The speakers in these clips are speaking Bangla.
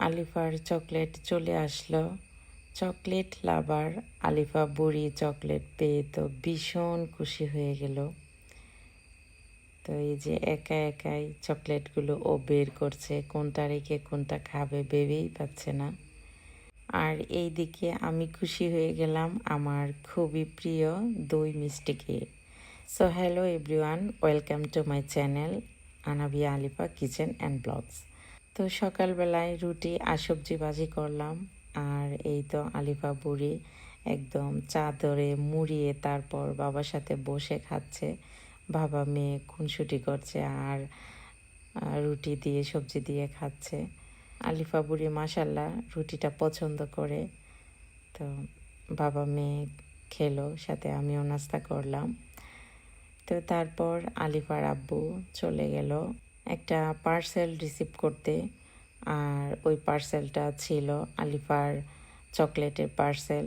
আলিফার চকলেট চলে আসলো। চকলেট লাভার আলিফা বুড়ি চকলেট পেয়ে তো ভীষণ খুশি হয়ে গেল। তো এই যে একা একাই চকলেটগুলো ও বের করছে, কোনটা রেখে কোনটা খাবে ভেবেই পাচ্ছে না। আর এই দিকে আমি খুশি হয়ে গেলাম আমার খুবই প্রিয় দই মিষ্টি খেয়ে। So hello everyone, welcome to my channel Anabia Alifa kitchen and blogs. তো সকালবেলায় রুটি আর সবজি ভাজি করলাম। আর এই তো আলিফা বুড়ি একদম চাদরে মুড়িয়ে তারপর বাবার সাথে বসে খাচ্ছে। বাবা মেয়ে খুনসুটি করছে আর রুটি দিয়ে সবজি দিয়ে খাচ্ছে। আলিফা বুড়ি মাশাল্লাহ রুটিটা পছন্দ করে। তো বাবা মেয়ে খেলো, সাথে আমিও নাস্তা করলাম। তো তারপর আলিফার আব্বু চলে গেল একটা পার্সেল রিসিভ করতে। আর ওই পার্সেলটা ছিল আলিফার চকলেটের পার্সেল।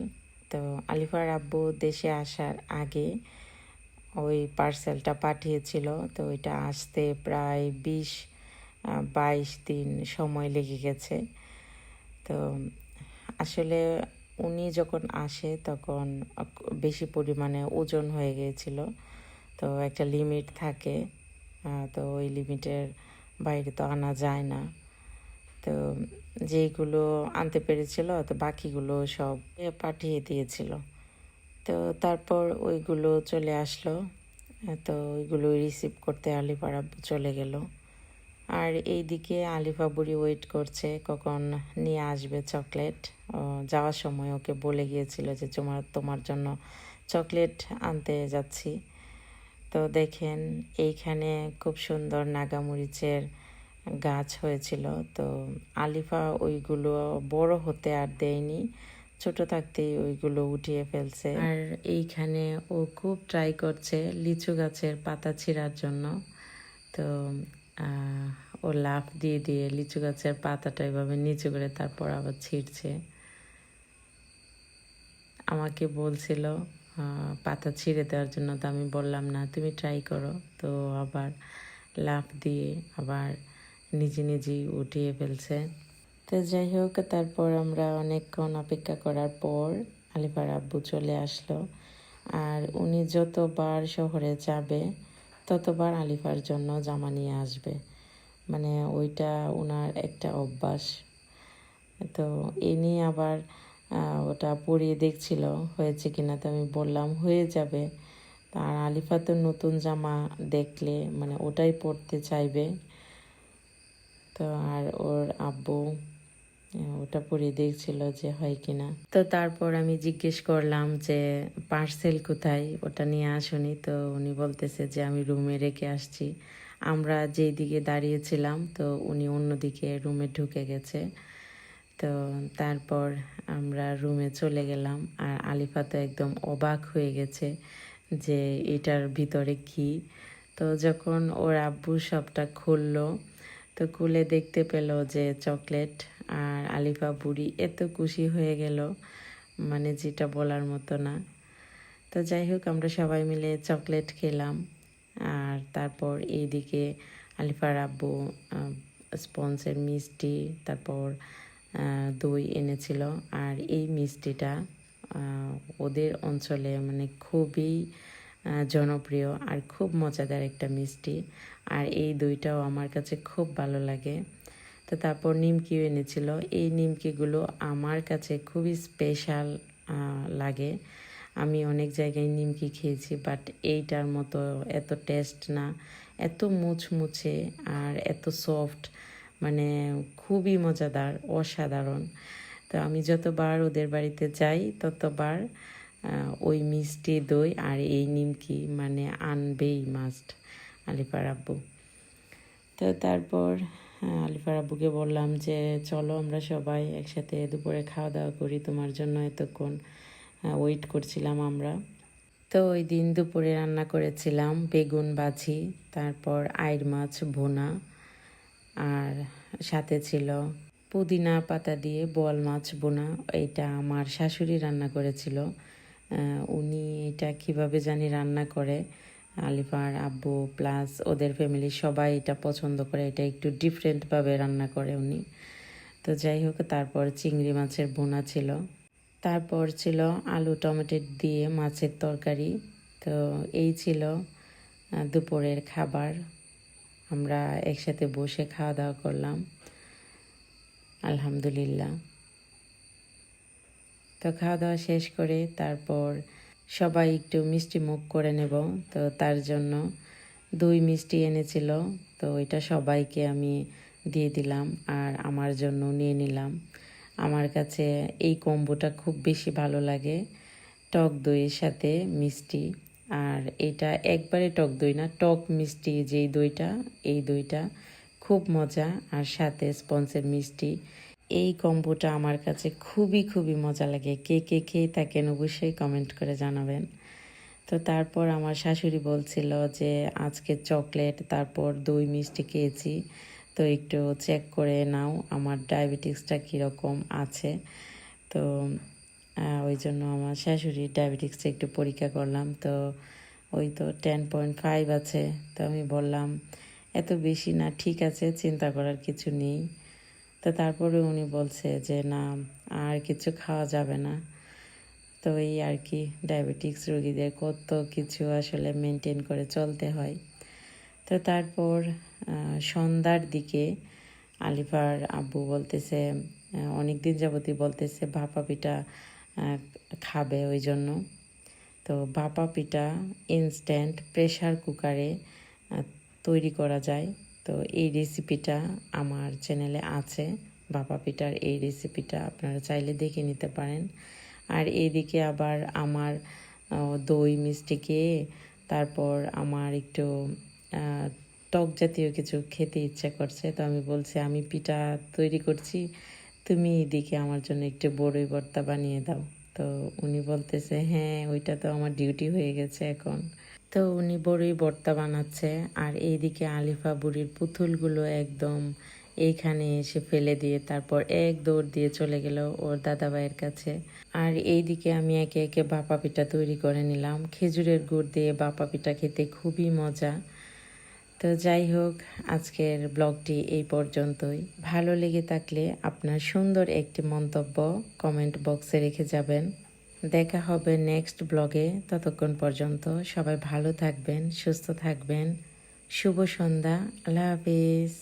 তো আলিফার আব্বু দেশে আসার আগে ওই পার্সেলটা পাঠিয়েছিল। তো ওইটা আসতে প্রায় 20-22 দিন সময় লেগে গেছে। তো আসলে উনি যখন আসে তখন বেশি পরিমাণে ওজন হয়ে গিয়েছিল। তো একটা লিমিট থাকে, তো ওই লিমিটের বাইরে তো আনা যায় না। তো যেইগুলো আনতে পেরেছিল তো বাকিগুলো সব পাঠিয়ে দিয়েছিল। তো তারপর ওইগুলো চলে আসলো। তো ওইগুলো রিসিভ করতে আলিফার আব্বু চলে গেল। আর এইদিকে আলিফা বুড়ি ওয়েট করছে কখন নিয়ে আসবে চকলেট। যাওয়ার সময় ওকে বলে গিয়েছিল যে তোমার জন্য চকলেট আনতে যাচ্ছি। তো দেখেন এইখানে খুব সুন্দর নাগামরিচের গাছ হয়েছিল। তো আলিফা ওইগুলো বড় হতে আর দেয়নি, ছোট থাকতেই ওইগুলো উঠিয়ে ফেলছে। আর এইখানে ও খুব ট্রাই করছে লিচু গাছের পাতা ছিঁড়ার জন্য। তো ও লাফ দিয়ে দিয়ে লিচু গাছের পাতাটা এভাবে নিচু করে তারপর আবার ছিঁড়ছে। আমাকে বলছিল পাতা ছিঁড়ে দেওয়ার জন্য, তো আমি বললাম না, তুমি ট্রাই করো। তো আবার লাফ দিয়ে আবার নিজে নিজেই উঠিয়ে ফেলছে। তো যাই হোক, তারপর আমরা অনেকক্ষণ অপেক্ষা করার পর আলিফার আব্বু চলে আসলো। আর উনি যতবার শহরে যাবে ততবার আলিফার জন্য জামা নিয়ে আসবে, মানে ওইটা ওনার একটা অভ্যাস। তো এ নিয়ে আবার ওটা পরিয়ে দেখছিল হয়েছে কিনা। তো আমি বললাম হয়ে যাবে। আর আলিফা তো নতুন জামা দেখলে মানে ওটাই পরতে চাইবে। তো আর ওর আব্বু ওটা পরিয়ে দেখছিল যে হয় কিনা। তো তারপর আমি জিজ্ঞেস করলাম যে পার্সেল কোথায়, ওটা নিয়ে আসুনি। তো উনি বলতেছে যে আমি রুমে রেখে আসছি। আমরা যেই দিকে দাঁড়িয়েছিলাম তো উনি অন্যদিকে রুমে ঢুকে গেছে। তো তারপর আমরা রুমে চলে গেলাম। আর আলিফা তো একদম অবাক হয়ে গেছে যে এটার ভিতরে কি। তো যখন ওর আব্বু সবটা খুললো তো খুলে দেখতে পেল যে চকলেট। আর আলিফা বুড়ি এত খুশি হয়ে গেল, মানে যেটা বলার মতো না। তো যাই হোক, আমরা সবাই মিলে চকলেট খেলাম। আর তারপর এইদিকে আলিফার আব্বু স্পঞ্জের মিষ্টি, তারপর দই এনেছিল। আর এই মিষ্টিটা ওদের অঞ্চলে মানে খুবই জনপ্রিয় আর খুব মজাদার একটা মিষ্টি। আর এই দইটাও আমার কাছে খুব ভালো লাগে। তো তারপর নিমকিও এনেছিল। এই নিমকিগুলো আমার কাছে খুবই স্পেশাল লাগে। আমি অনেক জায়গায় নিমকি খেয়েছি, বাট এইটার মতো এত টেস্ট না, এত মুচমুচে আর এত সফট, মানে খুবই মজাদার, অসাধারণ। তো আমি যতবার ওদের বাড়িতে যাই ততবার ওই মিষ্টি দই আর এই নিমকি মানে আনবেই মাস্ট আলিফার আব্বু। তো তারপর আলিফার আব্বুকে বললাম যে চলো আমরা সবাই একসাথে দুপুরে খাওয়া দাওয়া করি, তোমার জন্য এতক্ষণ ওয়েট করছিলাম আমরা। তো ওই দিন দুপুরে রান্না করেছিলাম বেগুন ভাজি, তারপর আইড় মাছ ভুনা, আর সাথে ছিল পুদিনা পাতা দিয়ে বোয়াল মাছ বোনা। এইটা আমার শাশুড়ি রান্না করেছিল। উনি এটা কিভাবে জানি রান্না করে, আলিফার আব্বু প্লাস ওদের ফ্যামিলির সবাই এটা পছন্দ করে। এটা একটু ডিফারেন্টভাবে রান্না করে উনি। তো যাই হোক, তারপর চিংড়ি মাছের বোনা ছিল, তারপর ছিল আলু টমেটো দিয়ে মাছের তরকারি। তো এই ছিল দুপুরের খাবার। আমরা একসাথে বসে খাওয়া দাওয়া করলাম, আলহামদুলিল্লাহ। তো খাওয়া দাওয়া শেষ করে তারপর সবাই একটু মিষ্টি মুখ করে নেব। তো তার জন্য দই মিষ্টি এনেছিল, তো ওইটা সবাইকে আমি দিয়ে দিলাম আর আমার জন্য নিয়ে নিলাম। আমার কাছে এই কম্বোটা খুব বেশি ভালো লাগে, টক দইয়ের সাথে মিষ্টি। আর এটা একবারে টক দই না, টক মিষ্টি যেই দইটা, এই দইটা খুব মজা, আর সাথে স্পঞ্জের মিষ্টি। এই কম্বোটা আমার কাছে খুবই খুবই মজা লাগে। কে কে খেয়ে থাকেন অবশ্যই কমেন্ট করে জানাবেন। তো তারপর আমার শাশুড়ি বলছিল যে আজকে চকলেট তারপর দই মিষ্টি খেয়েছি, তো একটু চেক করে নাও আমার ডায়াবেটিক্সটা কীরকম আছে। তো ওই জন্য আমার শাশুড়ির ডায়াবেটিক্সটা একটু পরীক্ষা করলাম। তো ওই তো 10.5 আছে। তো আমি বললাম এত বেশি না, ঠিক আছে, চিন্তা করার কিছু নেই। তো তারপরে উনি বলছে যে না, আর কিছু খাওয়া যাবে না। তো এই আর কি, ডায়াবেটিক্স রোগীদের কত কিছু আসলে মেনটেন করে চলতে হয়। তো তারপর সন্ধ্যার দিকে আলিফার আব্বু বলতেছে, অনেক দিন যাবতই বলতেছে ভাপা পিঠা খাবে, ওই জন্য। তো ভাপা পিঠা ইনস্ট্যান্ট প্রেশার কুকারে তৈরি করা যায়। তো এই রেসিপিটা আমার চ্যানেলে আছে, ভাপা পিঠার এই রেসিপিটা আপনারা চাইলে দেখে নিতে পারেন। আর এইদিকে আবার আমার দই মিষ্টি খেয়ে তারপর আমার একটু টক জাতীয় কিছু খেতে ইচ্ছা করছে। তো আমি বলছি আমি পিঠা তৈরি করছি, তুমি এদিকে আমার জন্য একটু বড়ই ভর্তা বানিয়ে দাও। তো উনি বলতেছে হ্যাঁ, ওইটা তো আমার ডিউটি হয়ে গেছে এখন। তো উনি বড়ই ভর্তা বানাচ্ছে, আর এইদিকে আলিফা বুড়ির পুতুলগুলো একদম এইখানে এসে ফেলে দিয়ে তারপর এক দৌড় দিয়ে চলে গেল ওর দাদাভাইয়ের কাছে। আর এইদিকে আমি একে একে ভাপা পিঠা তৈরি করে নিলাম। খেজুরের গুড় দিয়ে ভাপা পিঠা খেতে খুবই মজা। তো যাই হোক, আজকের ব্লগটি এই পর্যন্তই। ভালো লেগে থাকলে আপনার সুন্দর একটি মন্তব্য কমেন্ট বক্সে রেখে যাবেন। দেখা হবে নেক্সট ব্লগে। ততক্ষণ পর্যন্ত সবাই ভালো থাকবেন, সুস্থ থাকবেন। শুভ সন্ধ্যা, আল্লাহ হাফিজ।